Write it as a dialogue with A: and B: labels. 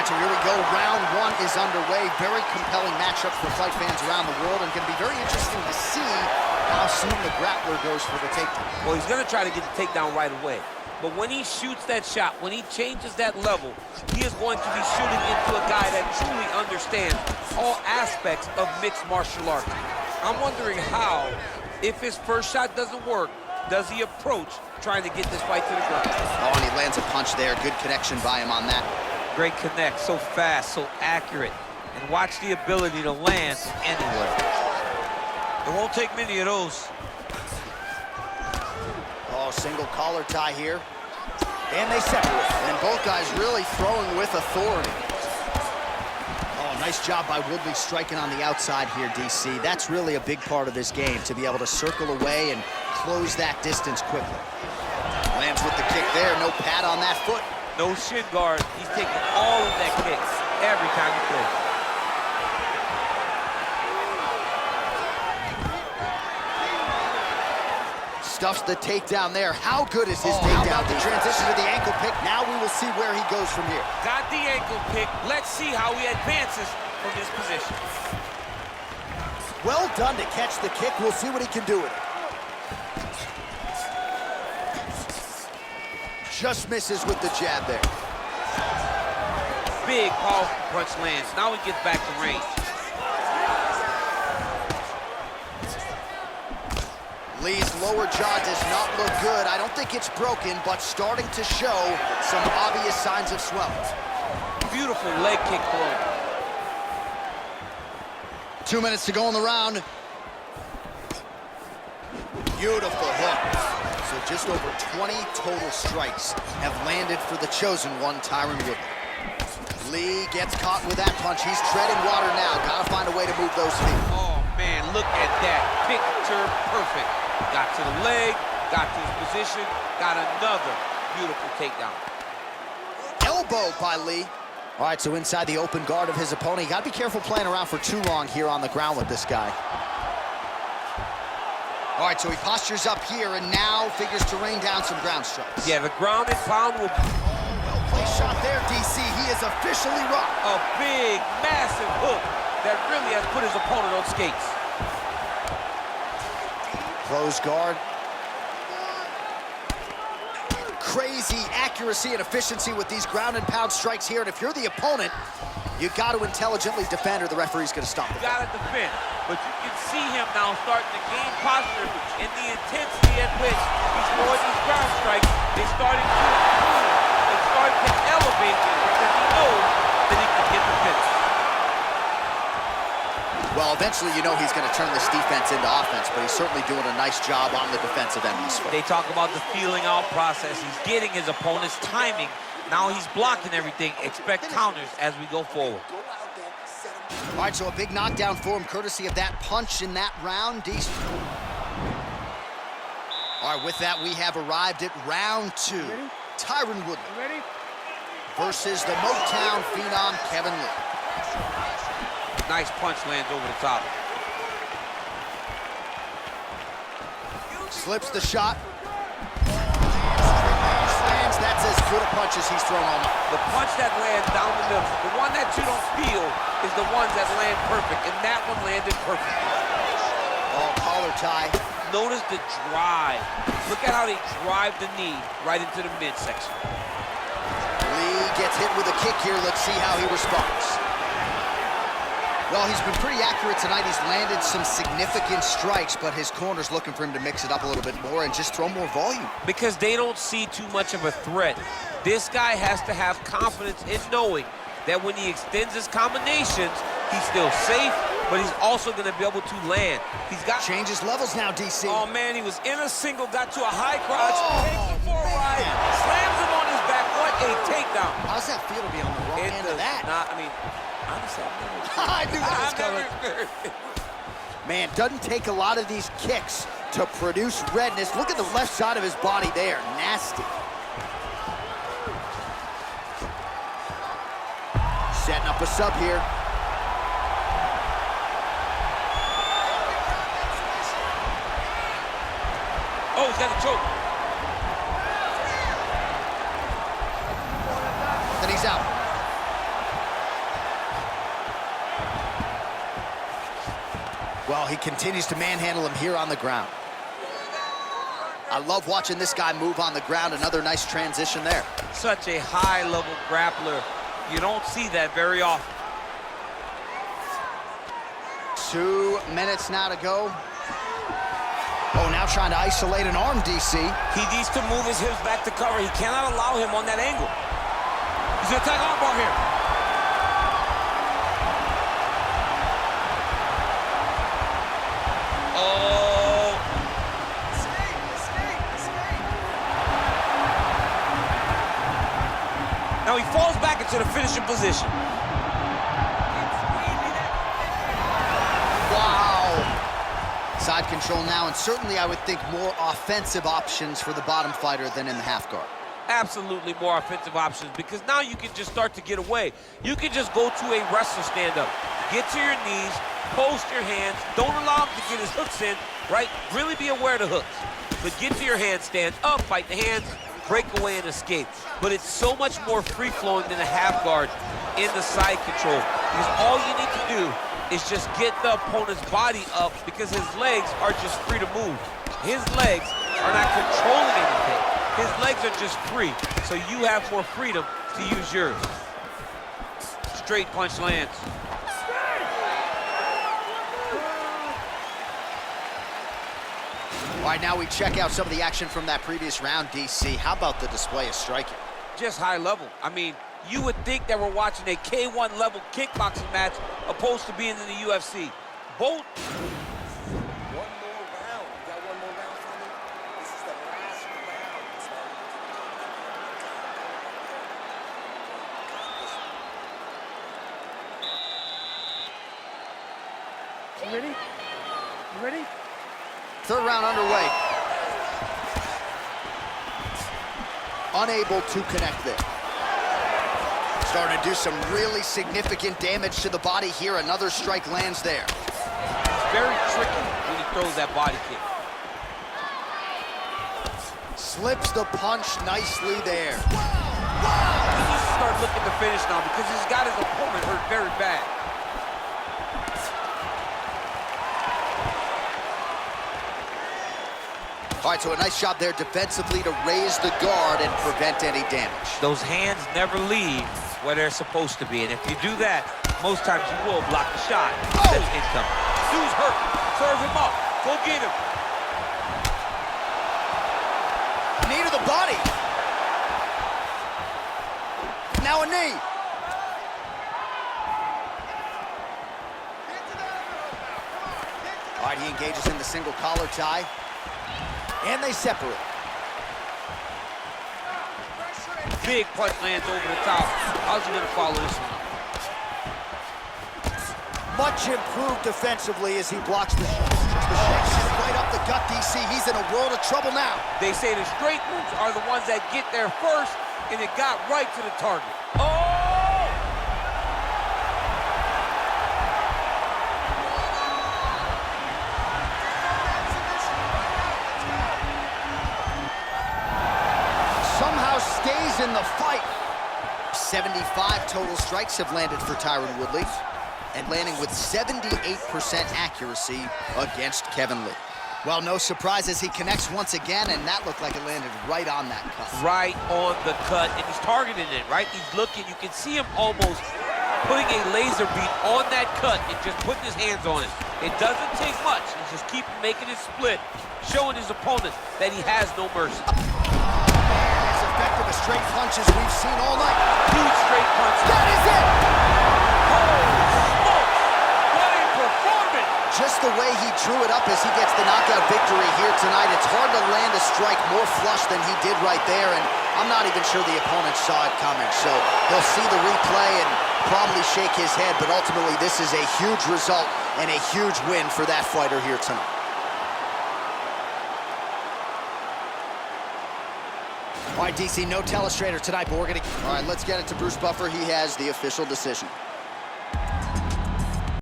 A: So here we go, round one is underway. Very compelling matchup for fight fans around the world, and going to be very interesting to see how soon the grappler goes for the takedown.
B: Well, he's going to try to get the takedown right away. But when he shoots that shot, when he changes that level, he is going to be shooting into a guy that truly understands all aspects of mixed martial arts. I'm wondering how, if his first shot doesn't work, does he approach trying to get this fight to the ground?
A: Oh, and he lands a punch there. Good connection by him on that.
B: Great connect, so fast, so accurate. And watch the ability to land anywhere. It won't take many of those.
A: Oh, single collar tie here. And they separate. And both guys really throwing with authority. Oh, nice job by Woodley striking on the outside here, DC. That's really a big part of this game, to be able to circle away and close that distance quickly. Lands with the kick there. No pad on that foot.
B: No shin guard. He's taking all of that kick every time he plays.
A: Stuffs the takedown there. How good is his takedown? The transition to the ankle pick. Now we will see where he goes from here.
B: Got the ankle pick. Let's see how he advances from this position.
A: Well done to catch the kick. We'll see what he can do with it. Just misses with the jab there.
B: Big, powerful punch lands. Now he gets back to range.
A: Lee's lower jaw does not look good. I don't think it's broken, but starting to show some obvious signs of swelling.
B: Beautiful leg kick throw.
A: 2 minutes to go in the round. Beautiful hook. So just over 20 total strikes have landed for the chosen one, Tyron Woodley. Lee gets caught with that punch. He's treading water now. Gotta find a way to move those feet.
B: Oh, man, look at that. Picture perfect. Got to the leg, got to his position, got another beautiful takedown.
A: Elbow by Lee. All right, so inside the open guard of his opponent. You gotta be careful playing around for too long here on the ground with this guy. All right, so he postures up here and now figures to rain down some ground strikes.
B: Yeah, the ground and pound will...
A: Well-placed shot there, DC. He is officially rocked.
B: A big, massive hook that really has put his opponent on skates.
A: Close guard. Crazy accuracy and efficiency with these ground and pound strikes here. And if you're the opponent, you got to intelligently defend or the referee's going to stop it.
B: You got to defend. But you can see him now starting to gain posture and the intensity at which he's throwing these ground strikes is starting to improve. It's starting to elevate him because he knows that he can get the finish.
A: Well, eventually you know he's going to turn this defense into offense, but he's certainly doing a nice job on the defensive end of this fight.
B: They talk about the feeling out process. He's getting his opponent's timing. Now he's blocking everything. Expect counters as we go forward.
A: All right, so a big knockdown for him, courtesy of that punch in that round. Decent. All right, with that, we have arrived at round two. Tyron Woodley versus the Motown phenom, Kevin Lee.
B: Nice punch lands over the top.
A: Slips the shot. Lands. That's as good a punch as he's thrown all night.
B: The punch that lands down the middle, the one that you don't feel is the ones that land perfect, and that one landed perfect.
A: Oh, collar tie.
B: Notice the drive. Look at how they drive the knee right into the midsection.
A: Lee gets hit with a kick here. Let's see how he responds. Well, he's been pretty accurate tonight. He's landed some significant strikes, but his corner's looking for him to mix it up a little bit more and just throw more volume.
B: Because they don't see too much of a threat. This guy has to have confidence in knowing that when he extends his combinations, he's still safe, but he's also going to be able to land. He's got...
A: Changes levels now, DC.
B: Oh, man, he was in a single, got to a high crotch, takes him for a ride, slams him on his back. What a takedown.
A: How's that feel to be on the wrong end of that?
B: Honestly,
A: I knew that was coming. Man, doesn't take a lot of these kicks to produce redness. Look at the left side of his body there. Nasty. Setting up a sub here.
B: Oh, he's got a choke.
A: Then he's out. Well, he continues to manhandle him here on the ground. I love watching this guy move on the ground. Another nice transition there.
B: Such a high-level grappler. You don't see that very often.
A: 2 minutes now to go. Oh, now trying to isolate an arm, DC.
B: He needs to move his hips back to cover. He cannot allow him on that angle. He's gonna attack armbar here. Oh. Now he falls back into the finishing position.
A: Side control now, and certainly I would think more offensive options for the bottom fighter than in the half guard.
B: Absolutely more offensive options, because now you can just start to get away. You can just go to a wrestler stand-up. Get to your knees, post your hands, don't allow him to get his hooks in, right? Really be aware of the hooks. But get to your hands, stand up, fight the hands, break away and escape. But it's so much more free-flowing than a half guard in the side control, because all you need to do is just get the opponent's body up, because his legs are just free to move. His legs are not controlling anything. His legs are just free, so you have more freedom to use yours. Straight punch lands.
A: All right, now we check out some of the action from that previous round, DC. How about the display of striking?
B: Just high level. I mean, you would think that we're watching a K1 level kickboxing match opposed to being in the UFC. Both.
C: One more round. You got one more round for me? This is the last round.
D: You ready? You ready?
A: Third round underway. Unable to connect there. Starting to do some really significant damage to the body here. Another strike lands there.
B: Very tricky when he throws that body kick.
A: Slips the punch nicely there.
B: He needs to start looking to finish now, because he's got his opponent hurt very bad.
A: All right, so a nice job there defensively to raise the guard and prevent any damage.
B: Those hands never leave where they're supposed to be, and if you do that, most times you will block the shot. That's incoming. Dude's hurt. Serve him up. Go get him.
A: Knee to the body. Now a knee. All right, he engages in the single collar tie. And they separate.
B: Big punch lands over the top. How's he gonna follow this one?
A: Much improved defensively as he blocks the shot. Right up the gut, DC. He's in a world of trouble now.
B: They say the straight moves are the ones that get there first, and it got right to the target. Oh!
A: Somehow stays in the fight. 75 total strikes have landed for Tyron Woodley, and landing with 78% accuracy against Kevin Lee. Well, no surprise as he connects once again, and that looked like it landed right on that cut.
B: Right on the cut, and he's targeting it, right? He's looking. You can see him almost putting a laser beam on that cut and just putting his hands on it. It doesn't take much. He's just keep making it split, showing his opponent that he has no mercy.
A: As effective as straight punches we've seen all night.
B: Huge straight punch.
A: That is it! Just the way he drew it up as he gets the knockout victory here tonight. It's hard to land a strike more flush than he did right there, and I'm not even sure the opponent saw it coming. So he'll see the replay and probably shake his head, but ultimately this is a huge result and a huge win for that fighter here tonight. All right, DC, no telestrator tonight, but we're gonna... All right, let's get it to Bruce Buffer. He has the official decision.